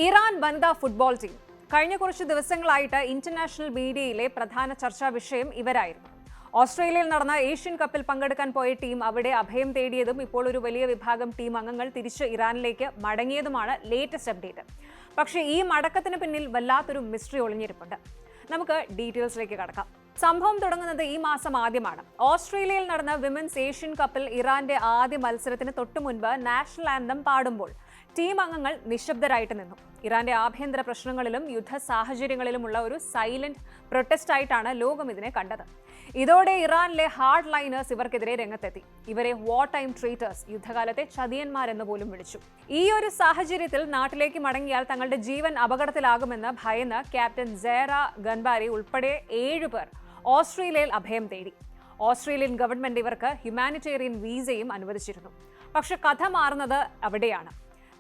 Iran വനിതാ football team കഴിഞ്ഞ കുറച്ച് ദിവസങ്ങളായിട്ട് ഇന്റർനാഷണൽ മീഡിയയിലെ പ്രധാന ചർച്ചാ വിഷയം ഇവരായിരുന്നു. ഓസ്ട്രേലിയയിൽ നടന്ന ഏഷ്യൻ കപ്പിൽ പങ്കെടുക്കാൻ പോയ ടീം അവിടെ അഭയം തേടിയതും ഇപ്പോൾ ഒരു വലിയ വിഭാഗം ടീം അംഗങ്ങൾ തിരിച്ച് ഇറാനിലേക്ക് മടങ്ങിയതുമാണ് ലേറ്റസ്റ്റ് അപ്ഡേറ്റ്. പക്ഷേ ഈ മടക്കത്തിന് പിന്നിൽ വല്ലാത്തൊരു മിസ്റ്ററി ഒളിഞ്ഞിരിപ്പുണ്ട്. നമുക്ക് ഡീറ്റെയിൽസിലേക്ക് കടക്കാം. സംഭവം തുടങ്ങുന്നത് ഈ മാസം ആദ്യമാണ്. ഓസ്ട്രേലിയയിൽ നടന്ന വിമൻസ് ഏഷ്യൻ കപ്പിൽ ഇറാന്റെ ആദ്യ മത്സരത്തിന് തൊട്ടു മുൻപ് നാഷണൽ ആന്തം പാടുമ്പോൾ ടീം അംഗങ്ങൾ നിശബ്ദരായിട്ട് നിന്നു. ഇറാന്റെ ആഭ്യന്തര പ്രശ്നങ്ങളിലും യുദ്ധ സാഹചര്യങ്ങളിലുമുള്ള ഒരു സൈലന്റ് പ്രൊട്ടസ്റ്റ് ആയിട്ടാണ് ലോകം ഇതിനെ കണ്ടത്. ഇതോടെ ഇറാനിലെ ഹാർഡ് ലൈനേഴ്സ് ഇവർക്കെതിരെ രംഗത്തെത്തി. ഇവരെ വാർ ടൈം ട്രീറ്റേഴ്സ്, യുദ്ധകാലത്തെ ചതിയന്മാരെന്ന് പോലും വിളിച്ചു. ഈ ഒരു സാഹചര്യത്തിൽ നാട്ടിലേക്ക് മടങ്ങിയാൽ തങ്ങളുടെ ജീവൻ അപകടത്തിലാകുമെന്ന് ഭയന്ന് ക്യാപ്റ്റൻ സേറ ഗൻബാരി ഉൾപ്പെടെ 7 പേർ ഓസ്ട്രേലിയയിൽ അഭയം തേടി. ഓസ്ട്രേലിയൻ ഗവൺമെന്റ് ഇവർക്ക് ഹ്യൂമാനിറ്റേറിയൻ വീസയും അനുവദിച്ചിരുന്നു. പക്ഷെ കഥ മാറുന്നത് അവിടെയാണ്.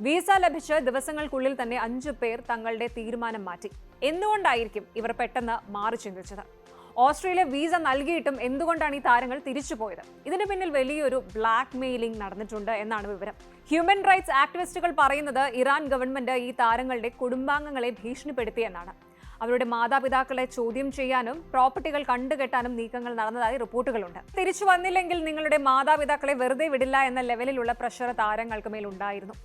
വീസ ലഭിച്ച ദിവസങ്ങൾക്കുള്ളിൽ തന്നെ 5 പേർ തങ്ങളുടെ തീരുമാനം മാറ്റി. എന്തുകൊണ്ടായിരിക്കും ഇവർ പെട്ടെന്ന് മാറി ചിന്തിച്ചത്? ഓസ്ട്രേലിയ വീസ നൽകിയിട്ടും എന്തുകൊണ്ടാണ് ഈ താരങ്ങൾ തിരിച്ചുപോയത്? ഇതിന് പിന്നിൽ വലിയൊരു ബ്ലാക്ക് മെയിലിംഗ് നടന്നിട്ടുണ്ട് എന്നാണ് വിവരം. ഹ്യൂമൻ റൈറ്റ്സ് ആക്ടിവിസ്റ്റുകൾ പറയുന്നത് ഇറാൻ ഗവൺമെന്റ് ഈ താരങ്ങളുടെ കുടുംബാംഗങ്ങളെ ഭീഷണിപ്പെടുത്തിയെന്നാണ്. അവരുടെ മാതാപിതാക്കളെ ചോദ്യം ചെയ്യാനും പ്രോപ്പർട്ടികൾ കണ്ടുകെട്ടാനും നീക്കങ്ങൾ നടന്നതായി റിപ്പോർട്ടുകളുണ്ട്. തിരിച്ചു വന്നില്ലെങ്കിൽ നിങ്ങളുടെ മാതാപിതാക്കളെ വെറുതെ വിടില്ല എന്ന ലെവലിലുള്ള പ്രഷർ താരങ്ങൾക്ക് മേലുണ്ടായിരുന്നു.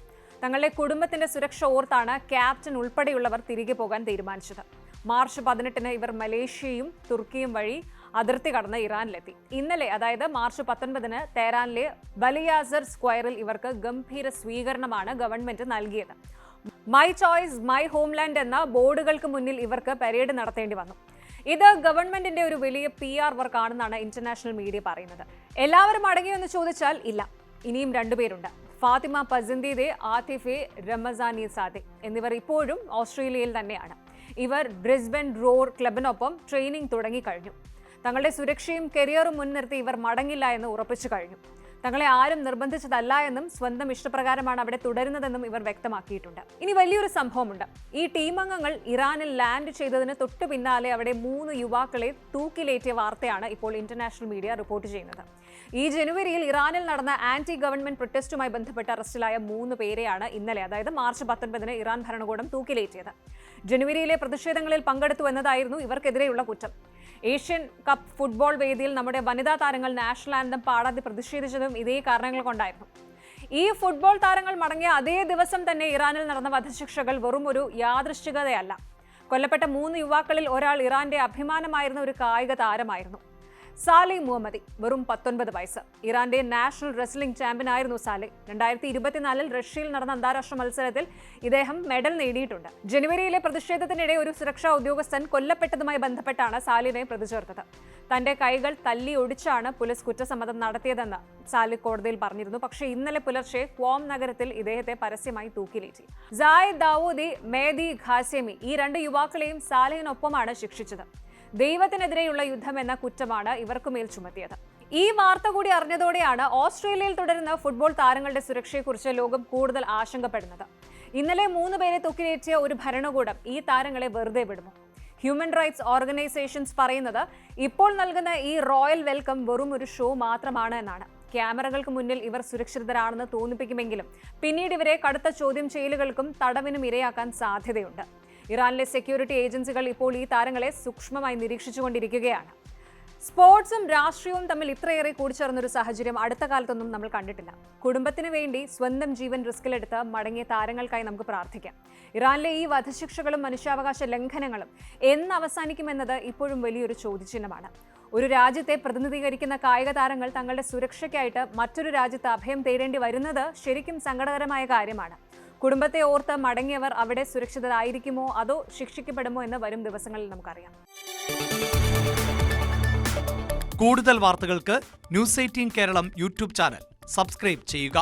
തങ്ങളുടെ കുടുംബത്തിന്റെ സുരക്ഷ ഓർത്താണ് ക്യാപ്റ്റൻ ഉൾപ്പെടെയുള്ളവർ തിരികെ പോകാൻ തീരുമാനിച്ചത്. മാർച്ച് 18-ന് ഇവർ മലേഷ്യയും തുർക്കിയും വഴി അതിർത്തി കടന്ന് ഇറാനിലെത്തി. ഇന്നലെ, അതായത് മാർച്ച് 19-ന് തെഹ്റാനിലെ ബലിയാസർ സ്ക്വയറിൽ ഇവർക്ക് ഗംഭീര സ്വീകരണമാണ് ഗവൺമെന്റ് നൽകിയത്. മൈ ചോയ്സ് മൈ ഹോംലാൻഡ് എന്ന ബോർഡുകൾക്ക് മുന്നിൽ ഇവർക്ക് പരേഡ് നടത്തേണ്ടി വന്നു. ഇത് ഗവൺമെന്റിന്റെ ഒരു വലിയ PR വർക്കാണെന്നാണ് ഇന്റർനാഷണൽ മീഡിയ പറയുന്നത്. എല്ലാവരും അടങ്ങിയെന്ന് ചോദിച്ചാൽ ഇല്ല. ഇനിയും 2 പേരുണ്ട്. ഫാത്തിമ പസന്ദീദെ, ആതിഫെ റമസാനി സാദെ എന്നിവർ ഇപ്പോഴും ഓസ്ട്രേലിയയിൽ തന്നെയാണ്. ഇവർ ബ്രിസ്ബൻ റോർ ക്ലബിനൊപ്പം ട്രെയിനിങ് തുടങ്ങിക്കഴിഞ്ഞു. തങ്ങളുടെ സുരക്ഷയും കരിയറും മുൻനിർത്തി ഇവർ മടങ്ങില്ല എന്ന് ഉറപ്പിച്ചു കഴിഞ്ഞു. തങ്ങളെ ആരും നിർബന്ധിച്ചതല്ല എന്നും സ്വന്തം ഇഷ്ടപ്രകാരമാണ് അവിടെ തുടരുന്നതെന്നും ഇവർ വ്യക്തമാക്കിയിട്ടുണ്ട്. ഇനി വലിയൊരു സംഭവമുണ്ട്. ഈ ടീം അംഗങ്ങൾ ഇറാനിൽ ലാൻഡ് ചെയ്തതിന് തൊട്ടു പിന്നാലെ അവിടെ 3 യുവാക്കളെ തൂക്കിലേറ്റിയ വാർത്തയാണ് ഇപ്പോൾ ഇന്റർനാഷണൽ മീഡിയ റിപ്പോർട്ട് ചെയ്യുന്നത്. ഈ ജനുവരിയിൽ ഇറാനിൽ നടന്ന ആന്റി ഗവൺമെന്റ് പ്രൊട്ടസ്റ്റുമായി ബന്ധപ്പെട്ട് അറസ്റ്റിലായ 3 പേരെയാണ് ഇന്നലെ, അതായത് മാർച്ച് 19-ന് ഇറാൻ ഭരണകൂടം തൂക്കിലേറ്റിയത്. ജനുവരിയിലെ പ്രതിഷേധങ്ങളിൽ പങ്കെടുത്തു എന്നതായിരുന്നു ഇവർക്കെതിരെയുള്ള കുറ്റം. ഏഷ്യൻ കപ്പ് ഫുട്ബോൾ വേദിയിൽ നമ്മുടെ വനിതാ താരങ്ങൾ നാഷണൽ ആന്തം പാടാതെ പ്രതിഷേധിച്ചതും ഇതേ കാരണങ്ങൾ കൊണ്ടായിരുന്നു. ഈ ഫുട്ബോൾ താരങ്ങൾ മടങ്ങിയ അതേ ദിവസം തന്നെ ഇറാനിൽ നടന്ന വധശിക്ഷകൾ വെറും ഒരു യാദൃശ്ചികതയല്ല. കൊല്ലപ്പെട്ട 3 യുവാക്കളിൽ ഒരാൾ ഇറാന്റെ അഭിമാനമായിരുന്ന ഒരു കായിക താരമായിരുന്നു. സാലി മുഹമ്മദി, വെറും 19 വയസ്സ്. ഇറാന്റെ നാഷണൽ റെസ്ലിംഗ് ചാമ്പ്യനായിരുന്നു സാലി. 2024-ൽ റഷ്യയിൽ നടന്ന അന്താരാഷ്ട്ര മത്സരത്തിൽ ഇദ്ദേഹം മെഡൽ നേടിയിട്ടുണ്ട്. ജനുവരിയിലെ പ്രതിഷേധത്തിനിടെ ഒരു സുരക്ഷാ ഉദ്യോഗസ്ഥൻ കൊല്ലപ്പെട്ടതുമായി ബന്ധപ്പെട്ടാണ് സാലിനെ പ്രതി ചേർത്തത്. തന്റെ കൈകൾ തല്ലി ഒടിച്ചാണ് പോലീസ് കുറ്റസമ്മതം നടത്തിയതെന്ന് സാലി കോടതിയിൽ പറഞ്ഞിരുന്നു. പക്ഷേ ഇന്നലെ പുലർച്ചെ ക്വാം നഗരത്തിൽ ഇദ്ദേഹത്തെ പരസ്യമായി തൂക്കിലേറ്റി. സായിദ് ദാവൂദി, മേദി ഖാസെമി ഈ 2 യുവാക്കളെയും സാലിനൊപ്പമാണ് ശിക്ഷിച്ചത്. ദൈവത്തിനെതിരെയുള്ള യുദ്ധം എന്ന കുറ്റമാണ് ഇവർക്കുമേൽ ചുമത്തിയത്. ഈ വാർത്ത കൂടി അറിഞ്ഞതോടെയാണ് ഓസ്ട്രേലിയയിൽ തുടരുന്ന ഫുട്ബോൾ താരങ്ങളുടെ സുരക്ഷയെക്കുറിച്ച് ലോകം കൂടുതൽ ആശങ്കപ്പെടുന്നത്. ഇന്നലെ 3 പേരെ തൂക്കിലേറ്റിയ ഒരു ഭരണകൂടം ഈ താരങ്ങളെ വെറുതെ വിടുമോ? ഹ്യൂമൻ റൈറ്റ്സ് ഓർഗനൈസേഷൻസ് പറയുന്നത് ഇപ്പോൾ നൽകുന്ന ഈ റോയൽ വെൽക്കം വെറും ഒരു ഷോ മാത്രമാണ് എന്നാണ്. ക്യാമറകൾക്ക് മുന്നിൽ ഇവർ സുരക്ഷിതരാണെന്ന് തോന്നിപ്പിക്കുമെങ്കിലും പിന്നീട് ഇവരെ കടുത്ത ചോദ്യം ചെയ്യലുകൾക്കും തടവിനും ഇരയാക്കാൻ സാധ്യതയുണ്ട്. ഇറാനിലെ സെക്യൂരിറ്റി ഏജൻസികൾ ഇപ്പോൾ ഈ താരങ്ങളെ സൂക്ഷ്മമായി നിരീക്ഷിച്ചുകൊണ്ടിരിക്കുകയാണ്. സ്പോർട്സും രാഷ്ട്രീയവും തമ്മിൽ ഇത്രയേറെ കൂടിച്ചേർന്നൊരു സാഹചര്യം അടുത്ത കാലത്തൊന്നും നമ്മൾ കണ്ടിട്ടില്ല. കുടുംബത്തിന് വേണ്ടി സ്വന്തം ജീവൻ റിസ്കിലെടുത്ത് മടങ്ങിയ താരങ്ങൾക്കായി നമുക്ക് പ്രാർത്ഥിക്കാം. ഇറാനിലെ ഈ വധശിക്ഷകളും മനുഷ്യാവകാശ ലംഘനങ്ങളും എന്ന് അവസാനിക്കുമെന്നത് ഇപ്പോഴും വലിയൊരു ചോദ്യചിഹ്നമാണ്. ഒരു രാജ്യത്തെ പ്രതിനിധീകരിക്കുന്ന കായിക താരങ്ങൾ തങ്ങളുടെ സുരക്ഷയ്ക്കായിട്ട് മറ്റൊരു രാജ്യത്ത് അഭയം തേടേണ്ടി വരുന്നത് ശരിക്കും സങ്കടകരമായ കാര്യമാണ്. കുടുംബത്തെ ഓർത്ത് മടങ്ങിയവർ അവിടെ സുരക്ഷിതരായിരിക്കുമോ അതോ ശിക്ഷിക്കപ്പെടുമോ എന്ന് വരും ദിവസങ്ങളിൽ നമുക്കറിയാം. കൂടുതൽ വാർത്തകൾക്ക് News 18 കേരളം യൂട്യൂബ് ചാനൽ സബ്സ്ക്രൈബ് ചെയ്യുക.